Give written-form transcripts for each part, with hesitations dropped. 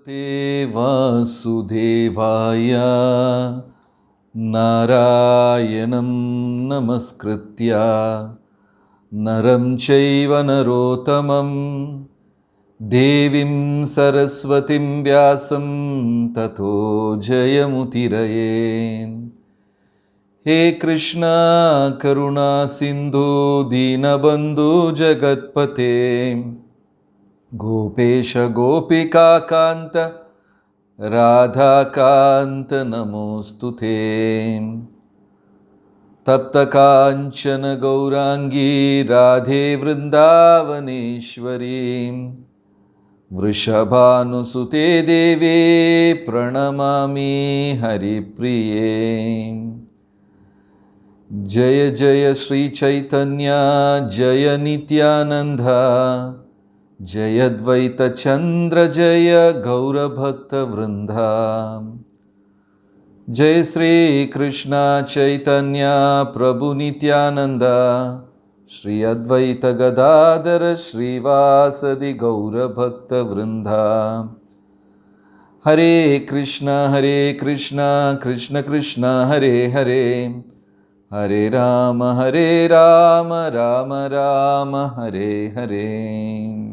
Bhagavate Vasudevaya Narayanam Namaskritya Naram Chaiva Narotamam Devim Saraswatim Vyasam Tato Jayamutiraye. He Krishna Karuna Sindhu Dinabandhu Jagatpate Gopesha Gopika Kanta Radha Kanta Namostute Tapta Kanchana Gaurangi Radhe Vrindavaneshwari Vrishabhanusute Deve Pranamami Haripriye. Jaya Jaya Sri Chaitanya Jaya Nityananda Jaya Dvaita Chandra Jaya Gaura Bhakta Vrinda. Jai Sri Krishna Chaitanya Prabhu Nityananda Shri Advaita Gadadhara Shri Vasadi Gaura Bhakta Vrinda. Hare Krishna Krishna Krishna Hare Hare Hare Rama Rama Rama Hare Hare.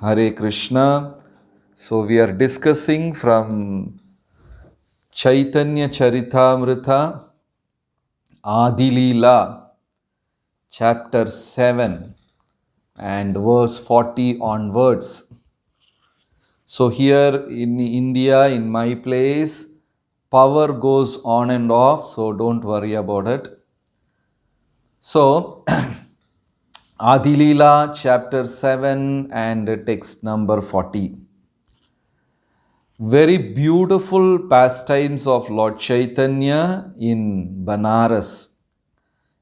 Hare Krishna. So we are discussing from Chaitanya Charitamrita Adi Leela chapter 7 and verse 40 onwards. So here in India, in my place, power goes on and off, so don't worry about it. So, Adi Leela chapter 7 and text number 40. Very beautiful pastimes of Lord Chaitanya in Banaras.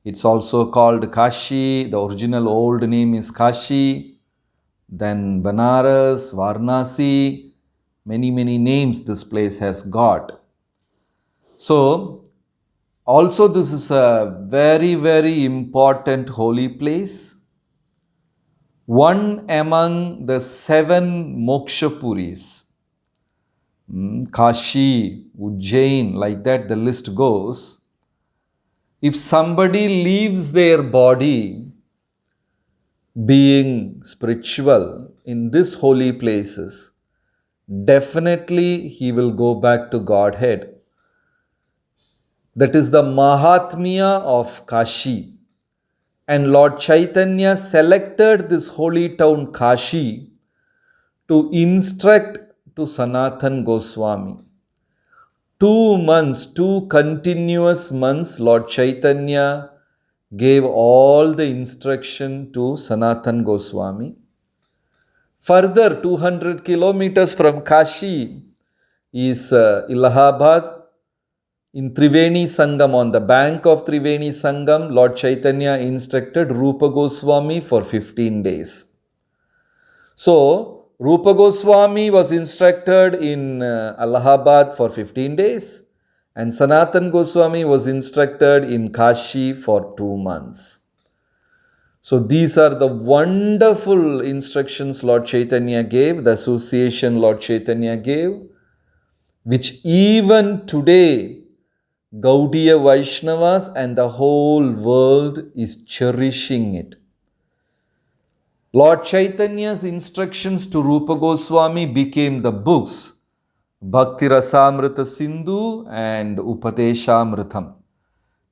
It's also called Kashi. The original old name is Kashi. Then Banaras, Varanasi. Many names this place has got. So, also this is a very important holy place. One among the 7 Mokshapuris. Kashi, Ujjain, like that the list goes. If somebody leaves their body being spiritual in these holy places, definitely he will go back to Godhead. That is the Mahatmya of Kashi. And Lord Chaitanya selected this holy town Kashi to instruct to Sanatan Goswami. 2 months, 2 continuous months, Lord Chaitanya gave all the instruction to Sanatan Goswami. Further, 200 kilometers from Kashi is Allahabad. In Triveni Sangam, on the bank of Triveni Sangam, Lord Chaitanya instructed Rupa Goswami for 15 days. So, Rupa Goswami was instructed in Allahabad for 15 days and Sanatan Goswami was instructed in Kashi for 2 months. So, these are the wonderful instructions Lord Chaitanya gave, the association Lord Chaitanya gave, which even today Gaudiya Vaishnavas and the whole world is cherishing it. Lord Chaitanya's instructions to Rupa Goswami became the books Bhakti Rasamrita Sindhu and Upadeshamritam,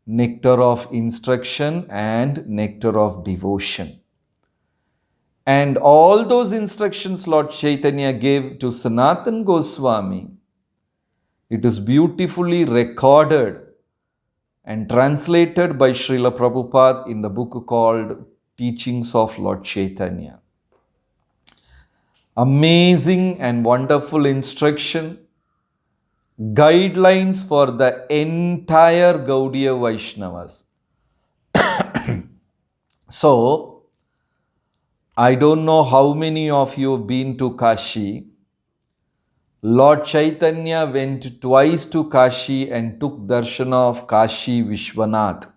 Nectar of Instruction and Nectar of Devotion. And all those instructions Lord Chaitanya gave to Sanatan Goswami, it is beautifully recorded and translated by Srila Prabhupada in the book called Teachings of Lord Chaitanya. Amazing and wonderful instruction, guidelines for the entire Gaudiya Vaishnavas. So, I don't know how many of you have been to Kashi. Lord Chaitanya went twice to Kashi and took darshana of Kashi Vishwanath.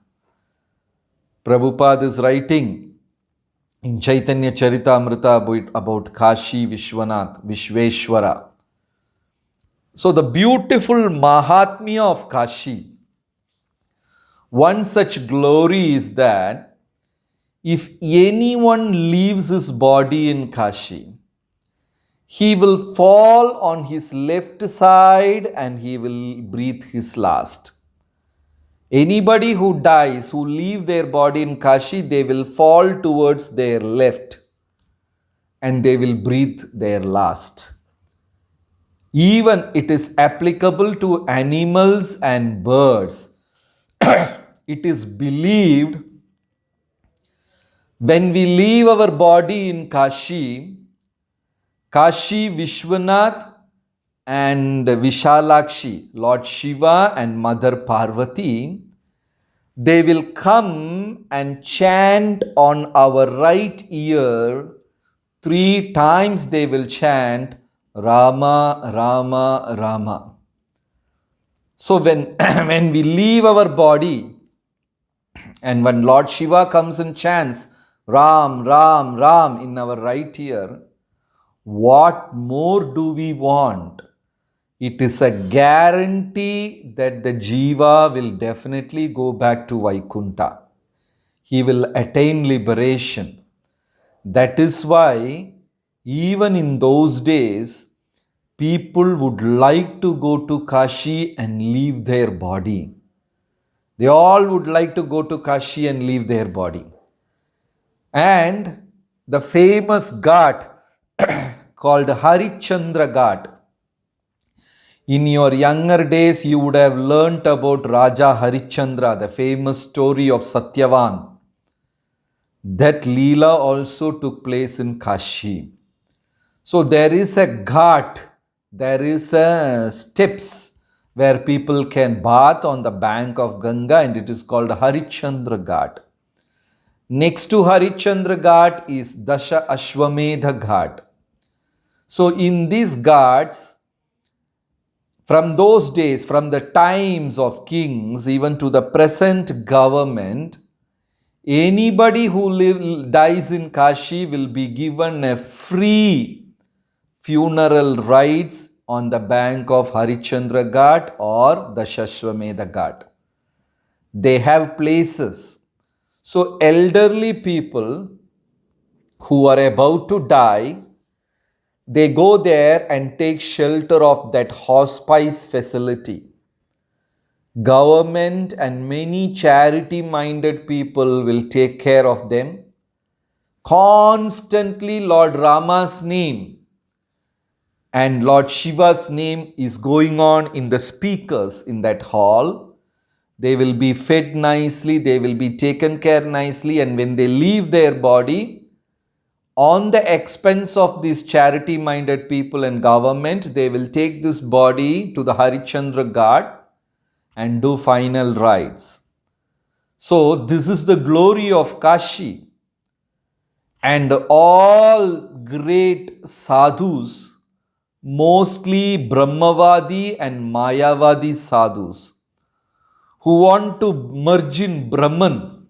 Prabhupada is writing in Chaitanya Charitamrita about Kashi Vishwanath, Vishveshwara. So the beautiful Mahatmya of Kashi, one such glory is that if anyone leaves his body in Kashi, he will fall on his left side and he will breathe his last. Anybody who dies, who leave their body in Kashi, they will fall towards their left and they will breathe their last. Even it is applicable to animals and birds. It is believed when we leave our body in Kashi, Kashi Vishwanath and Vishalakshi, Lord Shiva and Mother Parvati, they will come and chant on our right ear 3 times. They will chant Rama, Rama, Rama. So when, when we leave our body and when Lord Shiva comes and chants Ram, Ram, Ram in our right ear, what more do we want? It is a guarantee that the Jiva will definitely go back to Vaikunta. He will attain liberation. That is why even in those days, people would like to go to Kashi and leave their body. They all would like to go to Kashi and leave their body. And the famous ghat called Harichandra Ghat. In your younger days, you would have learnt about Raja Harichandra, the famous story of Satyavan. That Leela also took place in Kashi. So there is a ghat, there is a steps where people can bath on the bank of Ganga, and it is called Harichandra Ghat. Next to Harichandra Ghat is Dasha Ashwamedha Ghat. So in these ghats, from those days, from the times of kings, even to the present government, anybody who dies in Kashi will be given a free funeral rites on the bank of Harichandra Ghat or the Shashwamedha Ghat. They have places. So elderly people who are about to die, they go there and take shelter of that hospice facility. Government and many charity-minded people will take care of them. Constantly Lord Rama's name and Lord Shiva's name is going on in the speakers in that hall. They will be fed nicely, they will be taken care nicely, and when they leave their body, on the expense of these charity-minded people and government, they will take this body to the Harichandra Ghat and do final rites. So this is the glory of Kashi. And all great sadhus, mostly Brahmavadi and Mayavadi sadhus, who want to merge in Brahman,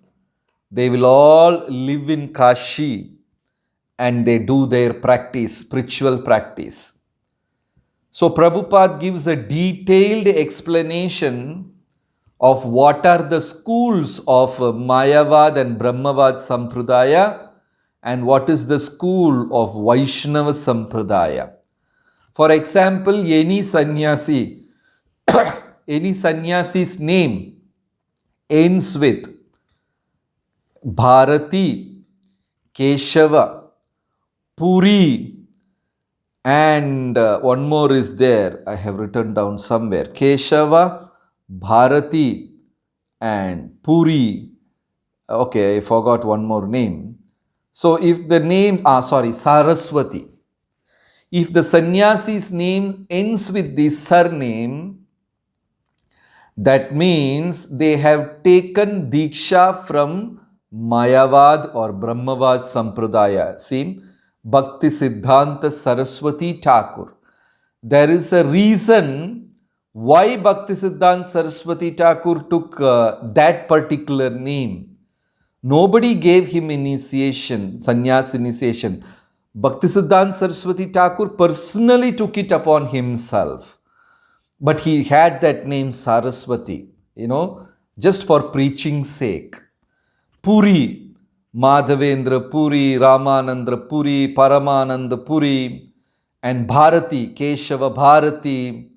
they will all live in Kashi and they do their practice, spiritual practice. So Prabhupada gives a detailed explanation of what are the schools of Mayavad and Brahmavad Sampradaya and what is the school of Vaishnava Sampradaya. For example, any sannyasi, any sannyasi's name ends with Bharati, Keshava, Puri, and one more is there. I have written down somewhere. Keshava, Bharati, and Puri. Okay, I forgot one more name. So if the name, Saraswati. If the sannyasi's name ends with the surname, that means they have taken Diksha from Mayavad or Brahmavad Sampradaya. See, Bhakti Siddhanta Saraswati Thakur. There is a reason why Bhakti Siddhanta Saraswati Thakur took that particular name. Nobody gave him initiation, sannyas initiation. Bhaktisiddhanta Saraswati Thakur personally took it upon himself. But he had that name Saraswati, just for preaching's sake. Puri, Madhavendra Puri, Ramanandra Puri, Paramananda Puri, and Bharati, Keshava Bharati,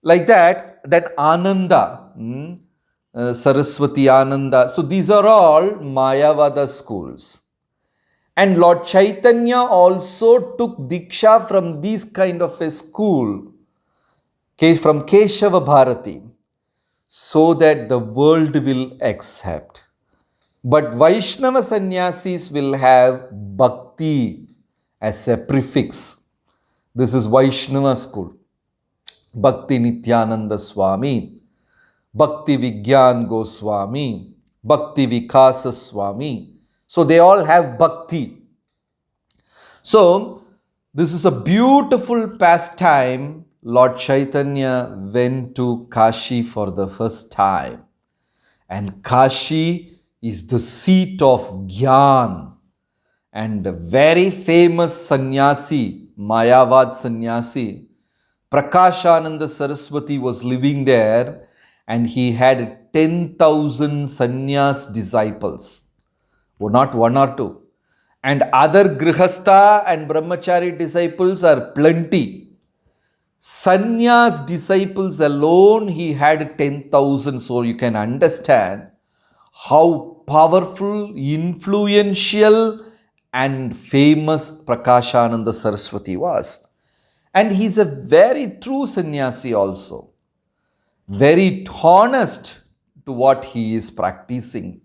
like that Ananda, Saraswati Ananda. So these are all Mayavada schools. And Lord Chaitanya also took Diksha from this kind of a school, from Keshava Bharati, so that the world will accept. But Vaishnava sannyasis will have Bhakti as a prefix. This is Vaishnava school. Bhakti Nityananda Swami, Bhakti Vigyan Goswami, Bhakti Vikasa Swami. So they all have Bhakti. So this is a beautiful pastime. Lord Chaitanya went to Kashi for the first time. And Kashi is the seat of Gyan. And the very famous sannyasi, Mayavad sannyasi, Prakashananda Saraswati was living there, and he had 10,000 sannyas disciples. Not one or two. And other grihastha and brahmachari disciples are plenty. Sannyas disciples alone, he had 10,000. So you can understand how powerful, influential, and famous Prakashananda Saraswati was. And he's a very true sannyasi also. Very honest to what he is practicing.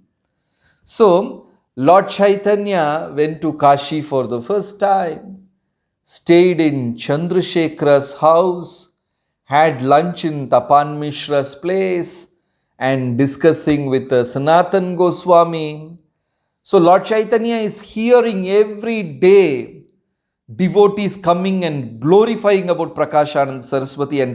So, Lord Chaitanya went to Kashi for the first time, stayed in Chandrasekhara's house, had lunch in Tapan Mishra's place, and discussing with Sanatan Goswami. So Lord Chaitanya is hearing every day devotees coming and glorifying about Prakashananda Saraswati, and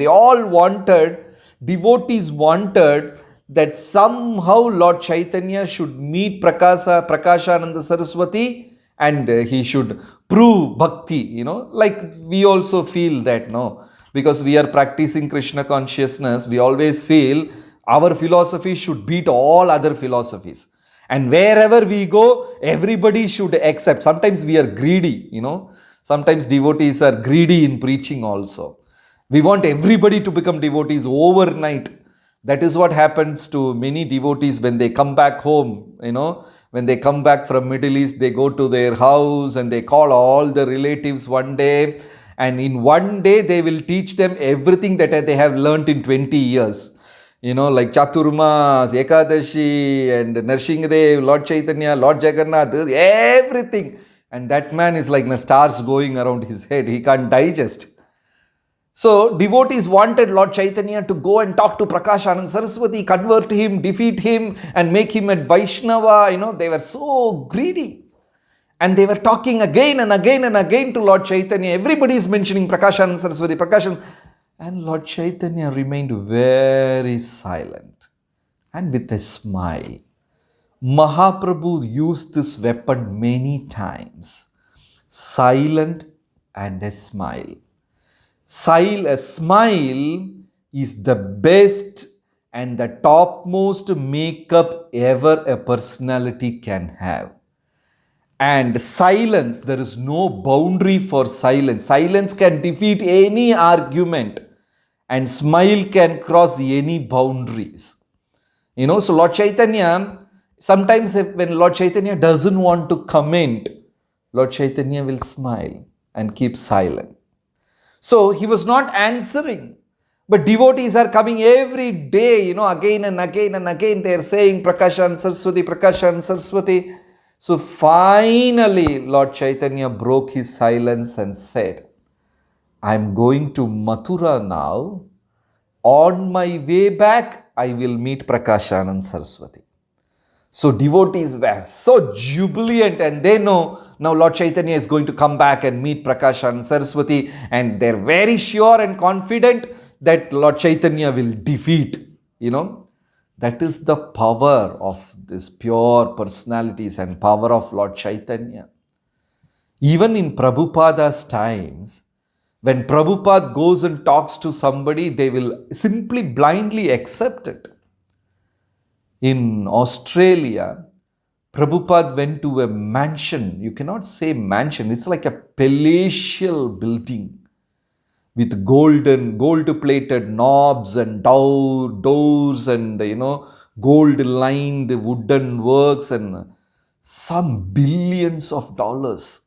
devotees wanted that somehow Lord Chaitanya should meet Prakashananda Saraswati and he should prove bhakti, like we also feel that, no? Because we are practicing Krishna consciousness, we always feel our philosophy should beat all other philosophies. And wherever we go, everybody should accept. Sometimes we are greedy, Sometimes devotees are greedy in preaching also. We want everybody to become devotees overnight. That is what happens to many devotees when they come back home, When they come back from Middle East, they go to their house and they call all the relatives one day. And in one day, they will teach them everything that they have learnt in 20 years. Like Chaturmas, Ekadashi, and Narsinghadev, Lord Chaitanya, Lord Jagannath, everything. And that man is like stars going around his head. He can't digest. So devotees wanted Lord Chaitanya to go and talk to Prakashananda Saraswati, convert him, defeat him, and make him a Vaishnava. They were so greedy. And they were talking again and again and again to Lord Chaitanya. Everybody is mentioning Prakashananda Saraswati, And Lord Chaitanya remained very silent and with a smile. Mahaprabhu used this weapon many times. Silent and a smile. A smile is the best and the topmost makeup ever a personality can have. And silence, there is no boundary for silence. Silence can defeat any argument, and smile can cross any boundaries. So Lord Chaitanya, sometimes when Lord Chaitanya doesn't want to comment, Lord Chaitanya will smile and keep silent. So he was not answering. But devotees are coming every day, again and again and again. They are saying Prakashananda Saraswati, Prakashananda Saraswati. So finally, Lord Chaitanya broke his silence and said, I am going to Mathura now. On my way back, I will meet Prakashananda Saraswati. So devotees were so jubilant, and they know now Lord Chaitanya is going to come back and meet Prakashananda Saraswati, and they're very sure and confident that Lord Chaitanya will defeat, That is the power of this pure personalities and power of Lord Chaitanya. Even in Prabhupada's times, when Prabhupada goes and talks to somebody, they will simply blindly accept it. In Australia, Prabhupada went to a mansion. You cannot say mansion, it's like a palatial building with gold plated knobs and doors and gold lined wooden works and some billions of dollars.